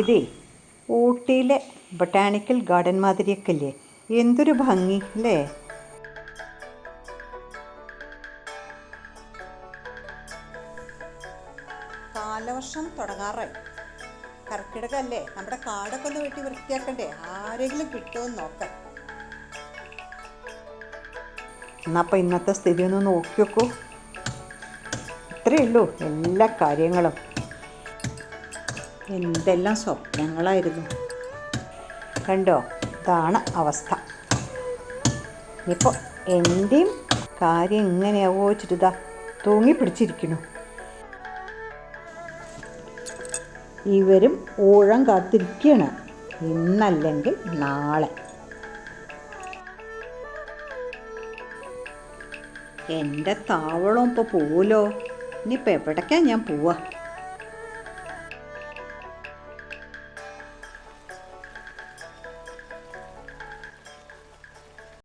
ഇതേ ഊട്ടിയിലെ botanical garden മാതിരിയൊക്കെ ഇല്ലേ, എന്തൊരു ഭംഗി അല്ലേ. കാലവർഷം തുടങ്ങാറായി. കർക്കിടകല്ലേ, നമ്മുടെ കാടൊക്കെ ഒന്ന് വെട്ടി വൃത്തിയാക്കണ്ടേ. ആരെങ്കിലും കിട്ടുമെന്ന് നോക്കാം. എന്നപ്പോൾ ഇന്നത്തെ സ്ഥിതി ഒന്ന് നോക്കി നോക്കൂ. ഇത്രയേ ഉള്ളൂ എല്ലാ കാര്യങ്ങളും. എന്തെല്ലാം സ്വപ്നങ്ങളായിരുന്നു. കണ്ടോ, ഇതാണ് അവസ്ഥ. ഇപ്പോൾ എൻ്റെയും കാര്യം ഇങ്ങനെയാവോ വെച്ചിട്ടിതാ തൂങ്ങി പിടിച്ചിരിക്കുന്നു. ഇവരും ഊഴം കാത്തിരിക്കുകയാണ്, ഇന്നല്ലെങ്കിൽ നാളെ. എൻ്റെ താവളം ഇപ്പോൾ പോവുമല്ലോ. ഇനിയിപ്പോൾ എവിടേക്കാണ് ഞാൻ പോവുക?